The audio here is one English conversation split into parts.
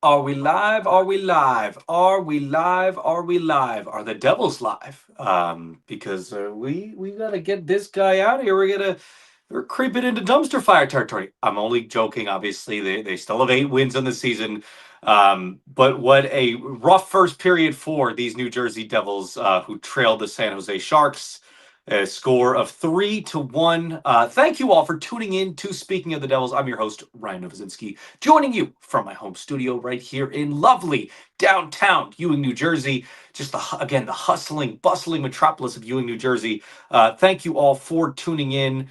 Are we live? Are we live? Are we live? Are we live? Are the Devils live? Because we gotta get this guy out of here. We're creeping into dumpster fire territory. I'm only joking. Obviously, they still have 8 wins on the season. But what a rough first period for these New Jersey Devils, who trailed the San Jose Sharks. A score of 3-1. Thank you all for tuning in to Speaking of the Devils. I'm your host, Ryan Novozinsky, joining you from my home studio right here in lovely downtown Ewing, New Jersey. Just again, the hustling, bustling metropolis of Ewing, New Jersey. Thank you all for tuning in.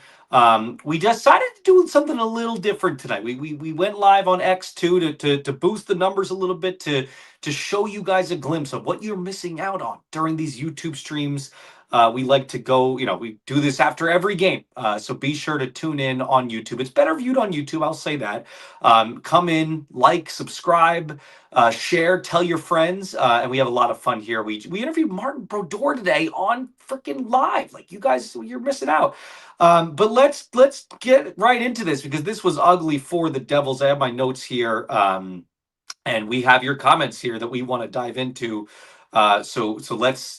We decided to do something a little different tonight. We went live on X2 to boost the numbers a little bit, to show you guys a glimpse of what you're missing out on during these YouTube streams. We like to go, we do this after every game. So be sure to tune in on YouTube. It's better viewed on YouTube, I'll say that. Come in, like, subscribe, share, tell your friends. And we have a lot of fun here. We interviewed Martin Brodeur today on freaking live. Like, you guys, you're missing out. But let's get right into this, because this was ugly for the Devils. I have my notes here. And we have your comments here that we want to dive into. So let's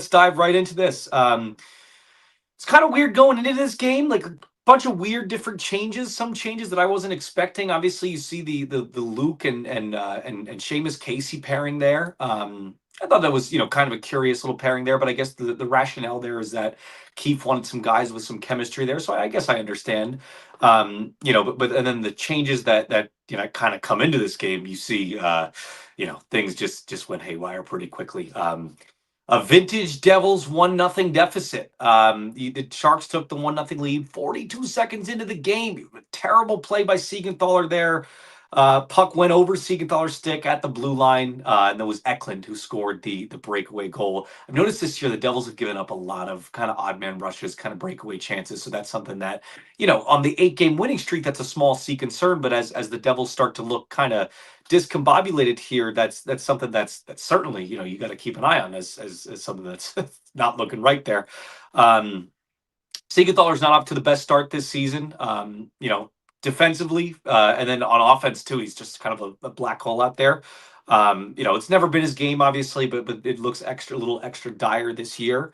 dive right into this. It's kind of weird going into this game, like a bunch of weird different changes, some changes that I wasn't expecting. Obviously, you see the Luke and Seamus Casey pairing there. I thought that was, kind of a curious little pairing there, but I guess the rationale there is that Keefe wanted some guys with some chemistry there, so I guess I understand. But and then the changes that kind of come into this game, you see, things just went haywire pretty quickly. A vintage Devils 1-0 deficit. The Sharks took the 1-0 lead 42 seconds into the game. A terrible play by Siegenthaler there. Puck went over Siegenthaler's stick at the blue line, and there was Eklund who scored the breakaway goal. I've noticed this year the Devils have given up a lot of kind of odd man rushes, kind of breakaway chances. So that's something that, on the 8-game winning streak, that's a small C concern. But as the Devils start to look kind of discombobulated here, that's something that's certainly, you got to keep an eye on as something that's not looking right there. Siegenthaler's not up to the best start this season. Defensively, and then on offense too, he's just kind of a black hole out there. It's never been his game, obviously, but it looks a little extra dire this year.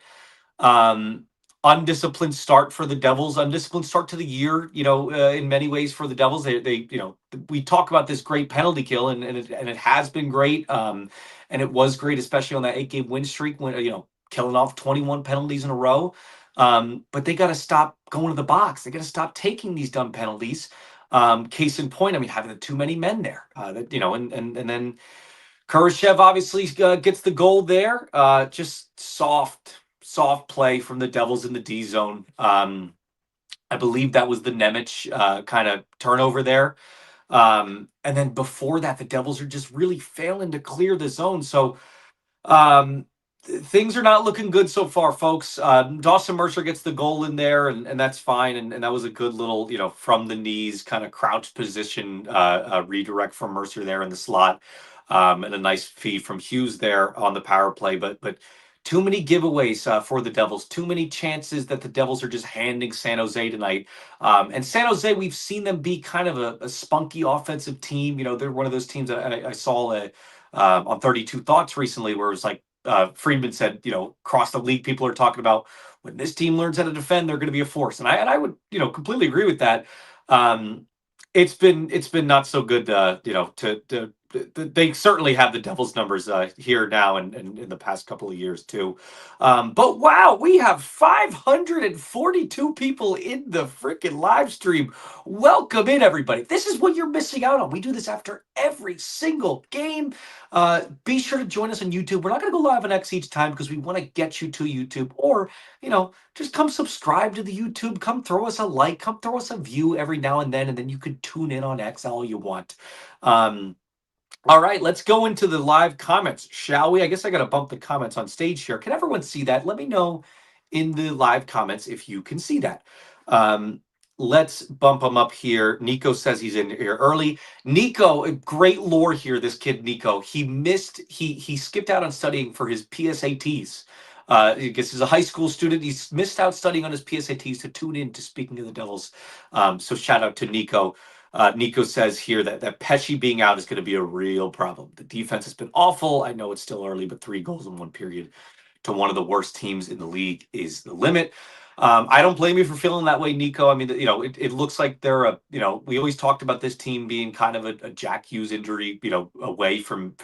Undisciplined start for the Devils, undisciplined start to the year, in many ways for the Devils. We talk about this great penalty kill, and it has been great. And it was great, especially on that 8-game win streak, when, killing off 21 penalties in a row. But they got to stop going to the box. They got to stop taking these dumb penalties. Case in point, I mean, having too many men there. And then Kurashev obviously gets the goal there. Just soft play from the Devils in the D zone. I believe that was the Nemec kind of turnover there. And then before that, the Devils are just really failing to clear the zone. So things are not looking good so far, folks. Dawson Mercer gets the goal in there, and that's fine. And that was a good little, from the knees kind of crouch position redirect from Mercer there in the slot. And a nice feed from Hughes there on the power play. But too many giveaways for the Devils. Too many chances that the Devils are just handing San Jose tonight. And San Jose, we've seen them be kind of a spunky offensive team. They're one of those teams that I saw on 32 Thoughts recently, where it was like, Friedman said, across the league, people are talking about when this team learns how to defend, they're going to be a force. And I would, completely agree with that. It's been not so good, they certainly have the Devils numbers here now and in the past couple of years too. But wow, we have 542 people in the freaking live stream. Welcome in, everybody. This is what you're missing out on. We do this after every single game. Be sure to join us on YouTube. We're not going to go live on X each time because we want to get you to YouTube, or just come subscribe to the YouTube. Come throw us a like. Come throw us a view every now and then you could tune in on X all you want. All right, let's go into the live comments, shall we? I guess I got to bump the comments on stage here. Can everyone see that? Let me know in the live comments if you can see that. Let's bump him up here. Nico says he's in here early. Nico, great lore here, this kid Nico. He skipped out on studying for his PSATs. I guess he's a high school student. He's missed out studying on his PSATs to tune in to Speaking of the Devils. So shout out to Nico. Nico says here that Pesci being out is going to be a real problem. The defense has been awful. I know it's still early, but 3 goals in one period to one of the worst teams in the league is the limit. I don't blame you for feeling that way, Nico. I mean, it looks like they're we always talked about this team being kind of a Jack Hughes injury, away from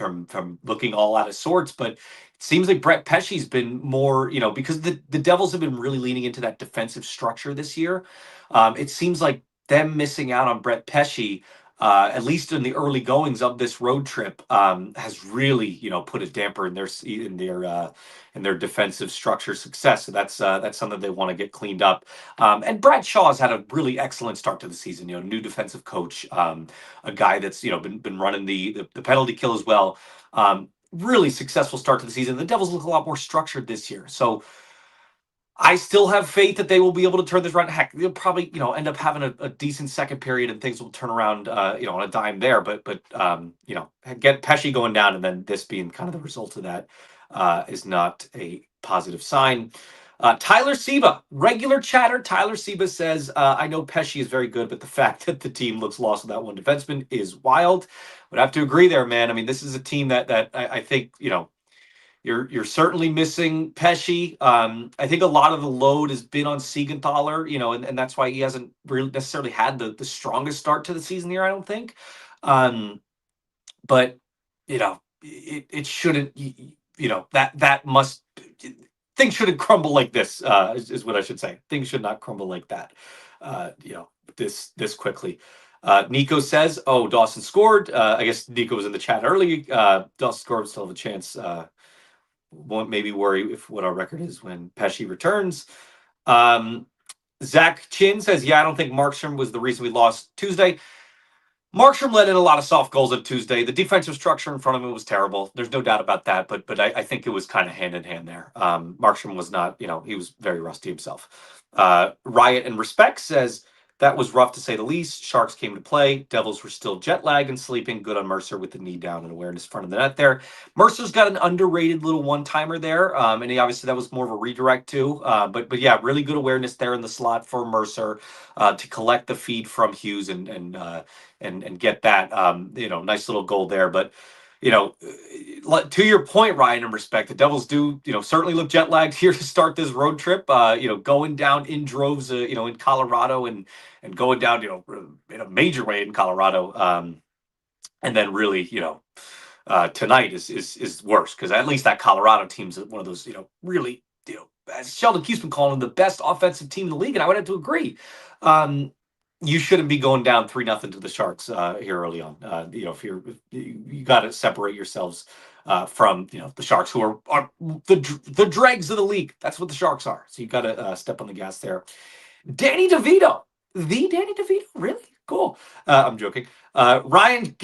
looking all out of sorts. But it seems like Brett Pesci's been more, because the Devils have been really leaning into that defensive structure this year. It seems like them missing out on Brett Pesci, at least in the early goings of this road trip, has really, put a damper in their defensive structure success. So that's something they want to get cleaned up. And Brad Shaw has had a really excellent start to the season. New defensive coach, a guy that's been running the penalty kill as well. Really successful start to the season. The Devils look a lot more structured this year. So I still have faith that they will be able to turn this around. Heck, they'll probably, end up having a decent second period and things will turn around, on a dime there. But get Pesci going down and then this being kind of the result of that is not a positive sign. Tyler Seba, regular chatter. Tyler Seba says, I know Pesci is very good, but the fact that the team looks lost with that one defenseman is wild. But I have to agree there, man. I mean, this is a team that I think, you're certainly missing Pesci. I think a lot of the load has been on Siegenthaler, and that's why he hasn't really necessarily had the strongest start to the season here, I don't think. But it shouldn't. That must things shouldn't crumble like this. Is what I should say. Things should not crumble like that. This quickly. Nico says, "Oh, Dawson scored." I guess Nico was in the chat early. Dawson scored, still have a chance. Won't maybe worry if what our record is when Pesci returns. Zach Chin says, yeah, I don't think Markstrom was the reason we lost Tuesday. Markstrom let in a lot of soft goals on Tuesday. The defensive structure in front of him was terrible. There's no doubt about that. But I think it was kind of hand in hand there. Markstrom was not, he was very rusty himself. Riot and Respect says, that was rough to say the least. Sharks came to play. Devils were still jet lagged and sleeping. Good on Mercer with the knee down and awareness in front of the net there. Mercer's got an underrated little one-timer there. And he obviously that was more of a redirect too. But yeah, really good awareness there in the slot for Mercer to collect the feed from Hughes and get that, nice little goal there. But to your point, Ryan, in respect, the Devils do, certainly look jet lagged here to start this road trip. Going down in droves, in Colorado and going down, in a major way in Colorado, and then really, tonight is worse because at least that Colorado team's one of those, really, as Sheldon keeps been calling them, the best offensive team in the league, and I would have to agree. You shouldn't be going down 3-0 to the Sharks here early on. If you got to separate yourselves from the Sharks, who are the dregs of the league. That's what the Sharks are. So you got to step on the gas there. Danny DeVito, the Danny DeVito, really cool. I'm joking. Ryan,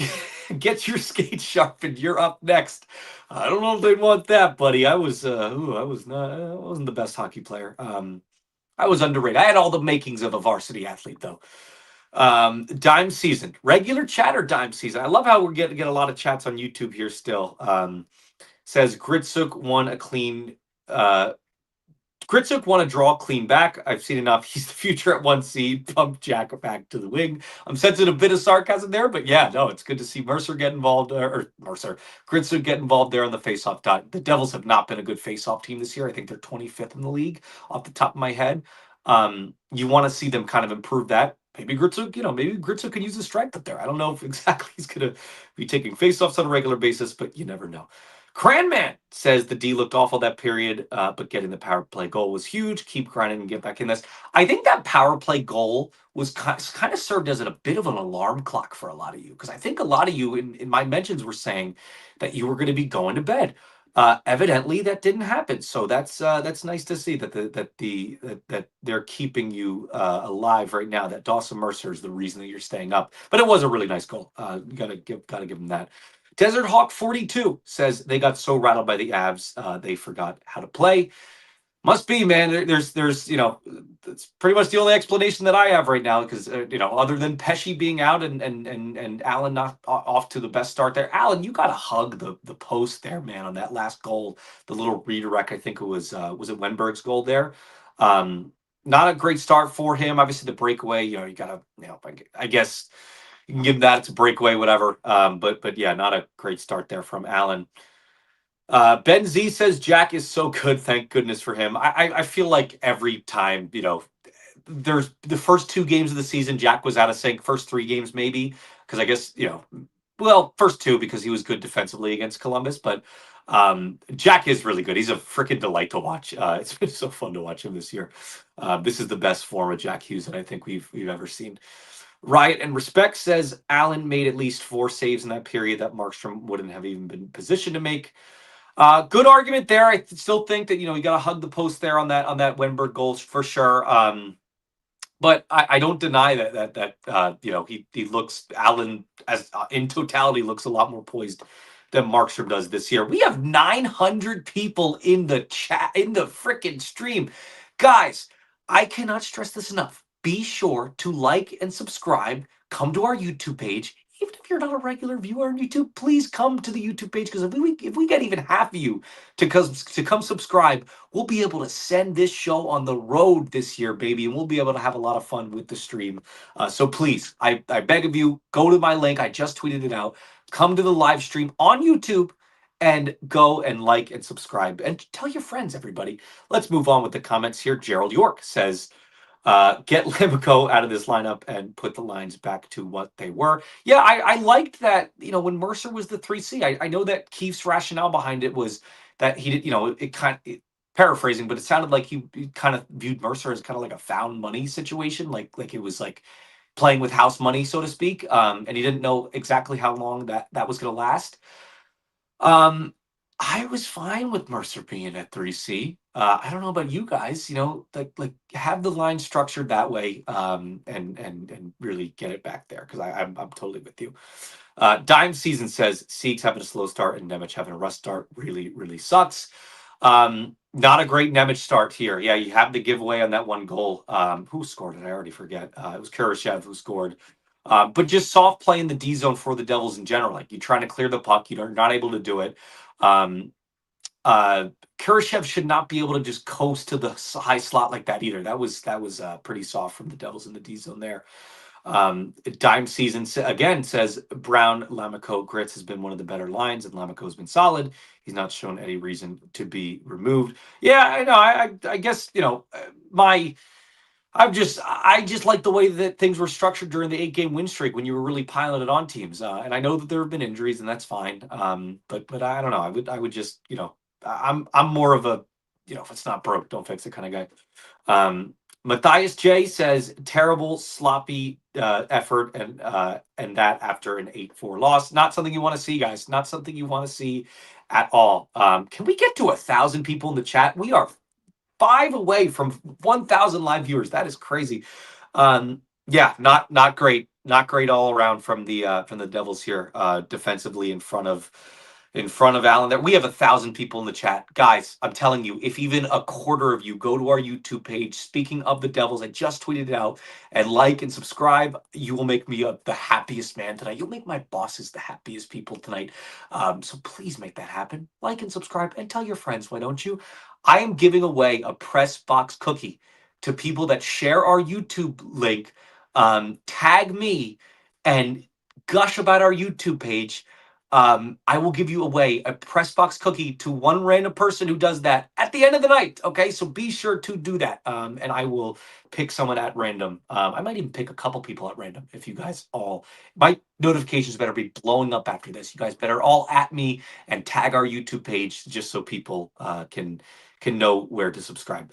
get your skates sharpened. You're up next. I don't know if they'd want that, buddy. I wasn't the best hockey player. I was underrated. I had all the makings of a varsity athlete, though. Dime season, regular chatter dime season. I love how we're getting a lot of chats on YouTube here still. Says Gritsuk won a clean. Gritsuk won a draw clean back. I've seen enough. He's the future at 1 seed. Pump Jack back to the wing. I'm sensing a bit of sarcasm there, but yeah, no, it's good to see Mercer get involved, Gritsuk get involved there on the faceoff dot. The Devils have not been a good faceoff team this year. I think they're 25th in the league off the top of my head. You want to see them kind of improve that. Maybe Gritsuk can use his strength up there. I don't know if exactly he's going to be taking faceoffs on a regular basis, but you never know. Cranman says the D looked awful that period, but getting the power play goal was huge. Keep grinding and get back in this. I think that power play goal was kind of served as a bit of an alarm clock for a lot of you, because I think a lot of you in my mentions were saying that you were going to be going to bed. Evidently, that didn't happen. So that's nice to see that they're keeping you alive right now. That Dawson Mercer is the reason that you're staying up. But it was a really nice goal. You gotta give them that. Desert Hawk 42 says they got so rattled by the Avs, they forgot how to play. Must be, man. There's that's pretty much the only explanation that I have right now, because other than Pesci being out and Allen not off to the best start there. Allen, you got to hug the post there, man, on that last goal, the little redirect. I think it was it Wenberg's goal there. Not a great start for him. Obviously, the breakaway. You got to I guess. You can give him that. It's a breakaway, whatever. But yeah, not a great start there from Allen. Ben Z says Jack is so good. Thank goodness for him. I feel like every time, there's the first 2 games of the season, Jack was out of sync. First 3 games, maybe, because I guess, well, first 2 because he was good defensively against Columbus. But Jack is really good. He's a freaking delight to watch. It's been so fun to watch him this year. This is the best form of Jack Hughes that I think we've ever seen. Riot and Respect says Allen made at least 4 saves in that period that Markstrom wouldn't have even been positioned to make. Good argument there. I still think that you got to hug the post there on that Wenberg goal for sure. But I don't deny that he looks Allen as in totality looks a lot more poised than Markstrom does this year. We have 900 people in the chat in the freaking stream, guys. I cannot stress this enough. Be sure to like and subscribe. Come to our YouTube page. Even if you're not a regular viewer on YouTube, please come to the YouTube page, because if we get even half of you to come subscribe, we'll be able to send this show on the road this year, baby, and we'll be able to have a lot of fun with the stream. So please, I beg of you, go to my link. I just tweeted it out. Come to the live stream on YouTube and go and like and subscribe and tell your friends, everybody. Let's move on with the comments here. Gerald York says, get Limco out of this lineup and put the lines back to what they were. Yeah, I liked that, when Mercer was the 3C. I know that Keefe's rationale behind it was that he did, paraphrasing, but it sounded like he kind of viewed Mercer as kind of like a found money situation, like it was like playing with house money, so to speak. And he didn't know exactly how long that was going to last. I was fine with Mercer being at 3C. I don't know about you guys, like have the line structured that way, and really get it back there, because I'm totally with you. Dime Season says Seeks having a slow start and Nemec having a rust start really, really sucks. Not a great Nemec start here. Yeah, you have the giveaway on that one goal. Who scored it? I already forget. It was Kurashev who scored. But just soft play in the D zone for the Devils in general. Like, you're trying to clear the puck, you're not able to do it. Kurashev should not be able to just coast to the high slot like that either. That was pretty soft from the Devils in the D zone there. Dime Season again says Brown, Lamico, Gritz has been one of the better lines, and Lamico has been solid. He's not shown any reason to be removed. Yeah, I know. I guess I just like the way that things were structured during the 8-game win streak when you were really piling it on teams. And I know that there have been injuries, and that's fine. But I don't know. I would just I'm more of a if it's not broke, don't fix it kind of guy. Matthias J says terrible, sloppy effort, and that after an 8-4 loss. Not something you want to see, guys. Not something you want to see at all. Can we get to 1,000 people in the chat? We are 5 away from 1,000 live viewers. That is crazy. Yeah, not great. Not great all around from the Devils here, defensively in front of Allen. There, we have 1,000 people in the chat, guys. I'm telling you, if even a quarter of you go to our YouTube page, speaking of the Devils, I just tweeted it out, and like and subscribe, you will make me the happiest man tonight. You'll make my bosses the happiest people tonight. So please make that happen. Like and subscribe, and tell your friends. Why don't you? I am giving away a press box cookie to people that share our YouTube link, tag me, and gush about our YouTube page. I will give you away a press box cookie to one random person who does that at the end of the night. Okay, so be sure to do that, and I will pick someone at random. I might even pick a couple people at random if you guys all. My notifications better be blowing up after this. You guys better all at me and tag our YouTube page just so people can know where to subscribe.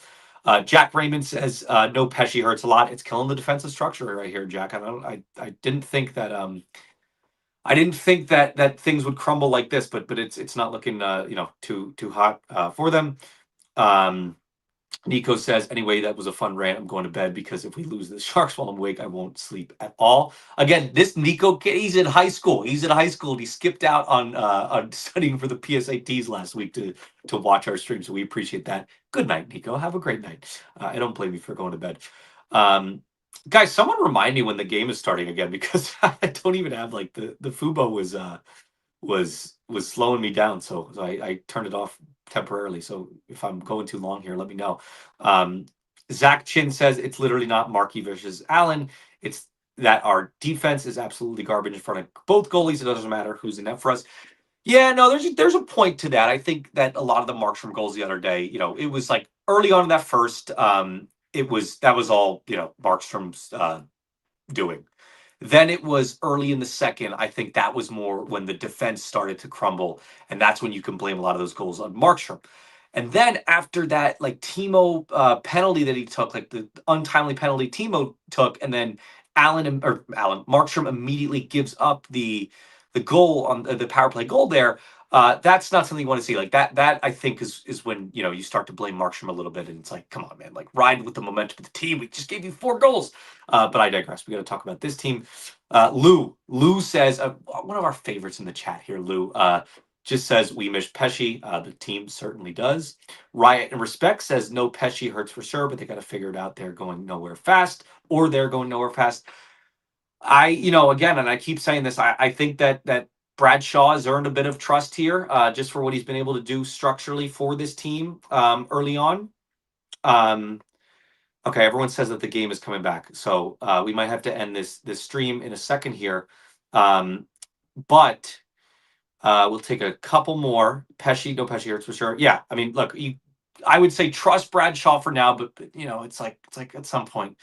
Jack Raymond says no, Pesci hurts a lot. It's killing the defensive structure right here, Jack. I didn't think that that things would crumble like this, but it's not looking too hot for them. Nico says, anyway, that was a fun rant. I'm going to bed because if we lose the Sharks while I'm awake, I won't sleep at all. Again, this Nico kid, he's in high school. He's in high school, and he skipped out on studying for the PSATs last week to watch our stream. So we appreciate that. Good night, Nico. Have a great night. I don't blame you for going to bed. Guys, someone remind me when the game is starting again, because I don't even have like the Fubo was slowing me down, so I turned it off temporarily. So if I'm going too long here, let me know. Zach Chin says it's literally not Markey versus Allen. It's that our defense is absolutely garbage in front of both goalies. It doesn't matter who's in net for us. Yeah, no, there's a point to that. I think that a lot of the Markstrom goals the other day, it was like early on in that first, that was all Markstrom's doing. Then it was early in the second. I think that was more when the defense started to crumble, and that's when you can blame a lot of those goals on Markstrom. And then after that, like Timo penalty that he took, like the untimely penalty Timo took, and then Allen Markstrom immediately gives up the goal on the power play goal there. That's not something you want to see. Like that I think is when you start to blame Markstrom a little bit, and it's like, come on, man, like ride with the momentum of the team. We just gave you 4 goals. But I digress. We got to talk about this team. Lou says, one of our favorites in the chat here, Lou, just says, we miss Pesci. The team certainly does. Riot and Respect says, no, Pesci hurts for sure, but they got to figure it out. They're going nowhere fast, or they're going nowhere fast. Again, and I keep saying this, I think that Bradshaw has earned a bit of trust here, just for what he's been able to do structurally for this team early on. Okay, everyone says that the game is coming back, so we might have to end this stream in a second here, but we'll take a couple more. No Pesci hurts for sure. Yeah, I mean, look, I would say trust Bradshaw for now, but it's like at some point,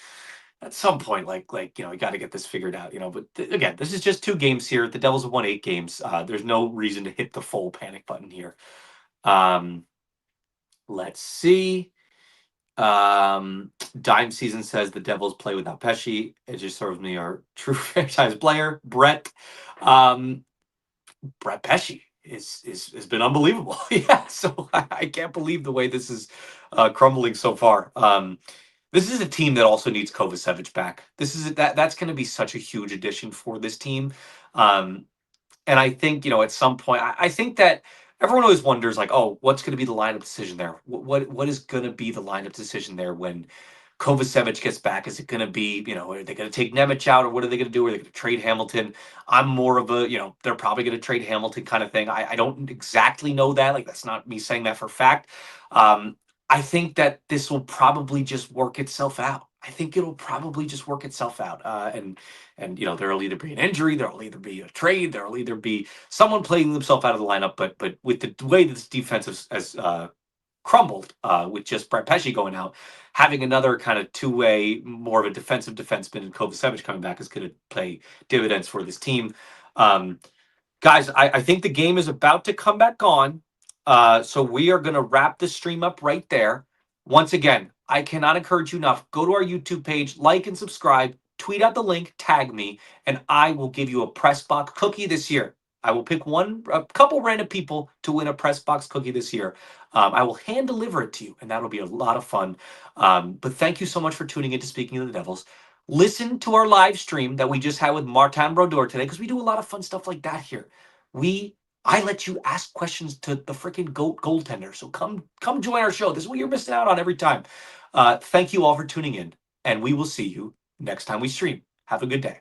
you got to get this figured out. But again, this is just 2 games here. The Devils have won 8 games. There's no reason to hit the full panic button here. Let's see. Dime Season says the Devils play without Pesci. It just serves me our true franchise player, Brett. Brett Pesci has been unbelievable. Yeah, so I can't believe the way this is crumbling so far. This is a team that also needs Kovacevic back. That's going to be such a huge addition for this team. And I think, at some point, I think that everyone always wonders, like, oh, what's going to be the lineup decision there? What is going to be the lineup decision there when Kovacevic gets back? Is it going to be, are they going to take Nemec out, or what are they going to do? Are they going to trade Hamilton? I'm more of a, they're probably going to trade Hamilton kind of thing. I don't exactly know that. Like, that's not me saying that for fact. I think that this will probably just work itself out. I think it'll probably just work itself out. And there'll either be an injury, there'll either be a trade, there'll either be someone playing themselves out of the lineup. But with the way this defense has crumbled, with just Brett Pesci going out, having another kind of two-way, more of a defensive defenseman and Kovacevic coming back is going to pay dividends for this team. Guys, I think the game is about to come back on. So we are going to wrap the stream up right there. Once again, I cannot encourage you enough. Go to our YouTube page, like and subscribe, tweet out the link, tag me, and I will give you a press box cookie this year. I will pick a couple random people to win a press box cookie this year. I will hand deliver it to you, and that'll be a lot of fun. But thank you so much for tuning in to Speaking of the Devils. Listen to our live stream that we just had with Martin Brodeur today, because we do a lot of fun stuff like that here. I let you ask questions to the freaking GOAT goaltender. So come join our show. This is what you're missing out on every time. Thank you all for tuning in, and we will see you next time we stream. Have a good day.